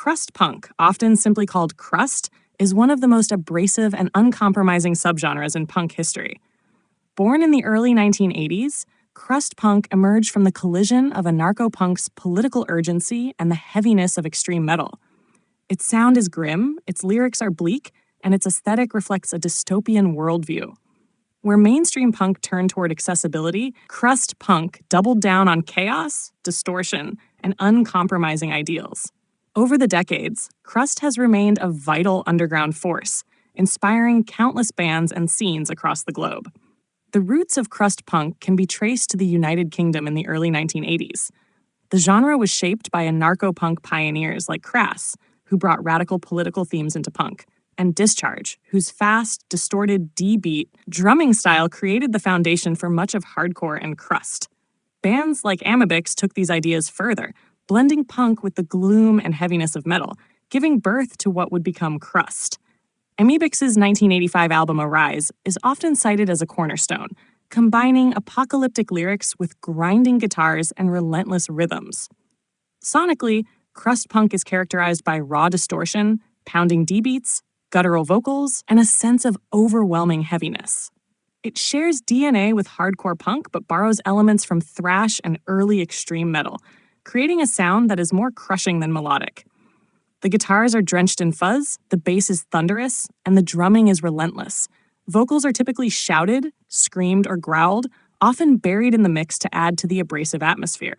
Crust punk, often simply called crust, is one of the most abrasive and uncompromising subgenres in punk history. Born in the early 1980s, crust punk emerged from the collision of anarcho-punk's political urgency and the heaviness of extreme metal. Its sound is grim, its lyrics are bleak, and its aesthetic reflects a dystopian worldview. Where mainstream punk turned toward accessibility, crust punk doubled down on chaos, distortion, and uncompromising ideals. Over the decades, crust has remained a vital underground force, inspiring countless bands and scenes across the globe. The roots of crust punk can be traced to the United Kingdom in the early 1980s. The genre was shaped by anarcho-punk pioneers like Crust, who brought radical political themes into punk, and Discharge, whose fast, distorted D-beat drumming style created the foundation for much of hardcore and crust. Bands like Amebix took these ideas further, blending punk with the gloom and heaviness of metal, giving birth to what would become crust. Amebix's 1985 album Arise is often cited as a cornerstone, combining apocalyptic lyrics with grinding guitars and relentless rhythms. Sonically, crust punk is characterized by raw distortion, pounding D-beats, guttural vocals, and a sense of overwhelming heaviness. It shares DNA with hardcore punk but borrows elements from thrash and early extreme metal, creating a sound that is more crushing than melodic. The guitars are drenched in fuzz, the bass is thunderous, and the drumming is relentless. Vocals are typically shouted, screamed, or growled, often buried in the mix to add to the abrasive atmosphere.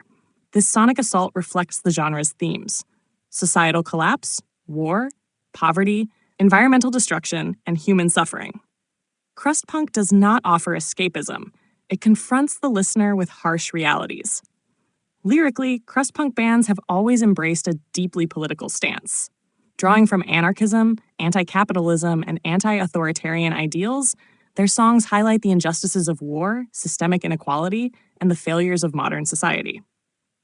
This sonic assault reflects the genre's themes: societal collapse, war, poverty, environmental destruction, and human suffering. Crust punk does not offer escapism. It confronts the listener with harsh realities. Lyrically, crust punk bands have always embraced a deeply political stance. Drawing from anarchism, anti-capitalism, and anti-authoritarian ideals, their songs highlight the injustices of war, systemic inequality, and the failures of modern society.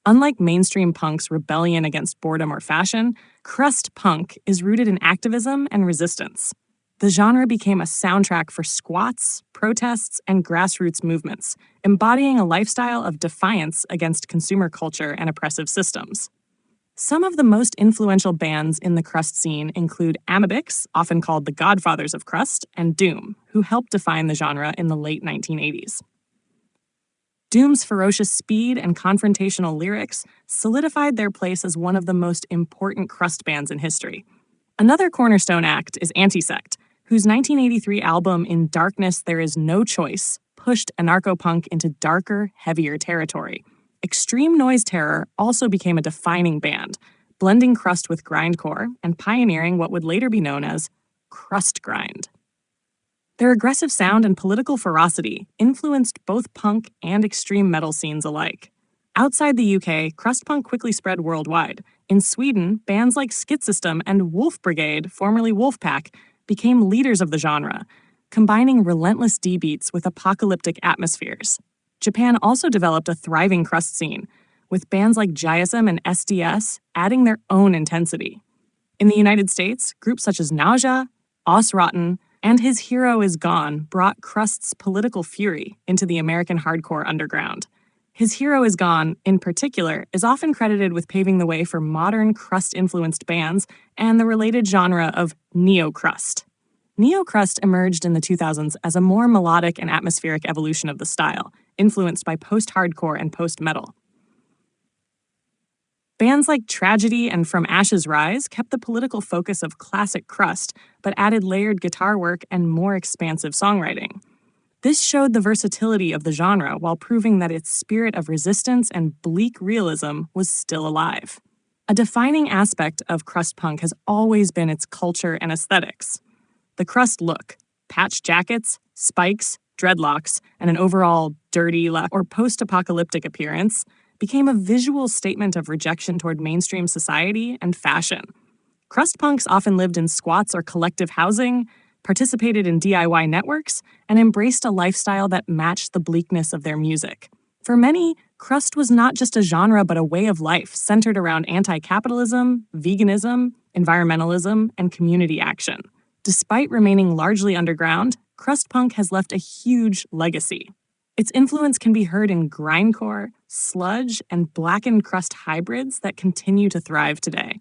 Unlike mainstream punk's rebellion against boredom or fashion, crust punk is rooted in activism and resistance. The genre became a soundtrack for squats, protests, and grassroots movements, embodying a lifestyle of defiance against consumer culture and oppressive systems. Some of the most influential bands in the crust scene include Amebix, often called the godfathers of crust, and Doom, who helped define the genre in the late 1980s. Doom's ferocious speed and confrontational lyrics solidified their place as one of the most important crust bands in history. Another cornerstone act is Antisect, whose 1983 album In Darkness There Is No Choice pushed anarcho-punk into darker, heavier territory. Extreme Noise Terror also became a defining band, blending crust with grindcore and pioneering what would later be known as crust grind. Their aggressive sound and political ferocity influenced both punk and extreme metal scenes alike. Outside the UK, crust punk quickly spread worldwide. In Sweden, bands like Skit System and Wolf Brigade, formerly Wolfpack, became leaders of the genre, combining relentless D-beats with apocalyptic atmospheres. Japan also developed a thriving crust scene, with bands like Jayasum and SDS adding their own intensity. In the United States, groups such as Nausea, Os Rotten, and His Hero Is Gone brought crust's political fury into the American hardcore underground. His Hero Is Gone, in particular, is often credited with paving the way for modern crust-influenced bands and the related genre of neo-crust. Neo-crust emerged in the 2000s as a more melodic and atmospheric evolution of the style, influenced by post-hardcore and post-metal. Bands like Tragedy and From Ashes Rise kept the political focus of classic crust, but added layered guitar work and more expansive songwriting. This showed the versatility of the genre while proving that its spirit of resistance and bleak realism was still alive. A defining aspect of crust punk has always been its culture and aesthetics. The crust look, patched jackets, spikes, dreadlocks, and an overall dirty or post-apocalyptic appearance became a visual statement of rejection toward mainstream society and fashion. Crust punks often lived in squats or collective housing, participated in DIY networks, and embraced a lifestyle that matched the bleakness of their music. For many, crust was not just a genre but a way of life centered around anti-capitalism, veganism, environmentalism, and community action. Despite remaining largely underground, crust punk has left a huge legacy. Its influence can be heard in grindcore, sludge, and blackened crust hybrids that continue to thrive today.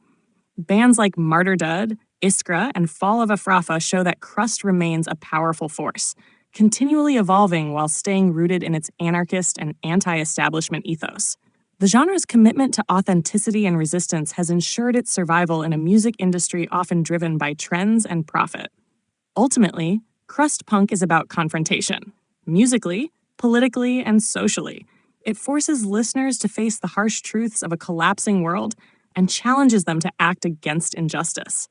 Bands like Martyrdud, Iskra, and Fall of Afrafa show that crust remains a powerful force, continually evolving while staying rooted in its anarchist and anti-establishment ethos. The genre's commitment to authenticity and resistance has ensured its survival in a music industry often driven by trends and profit. Ultimately, crust punk is about confrontation. Musically, politically, and socially. It forces listeners to face the harsh truths of a collapsing world and challenges them to act against injustice.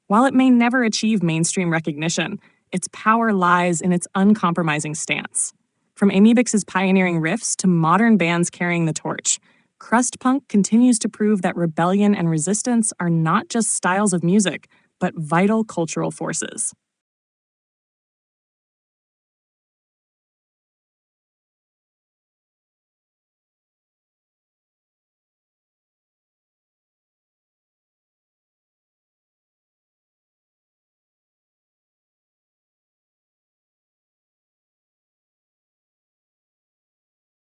While it may never achieve mainstream recognition, its power lies in its uncompromising stance. From Amy Bix's pioneering riffs to modern bands carrying the torch, crust punk continues to prove that rebellion and resistance are not just styles of music, but vital cultural forces.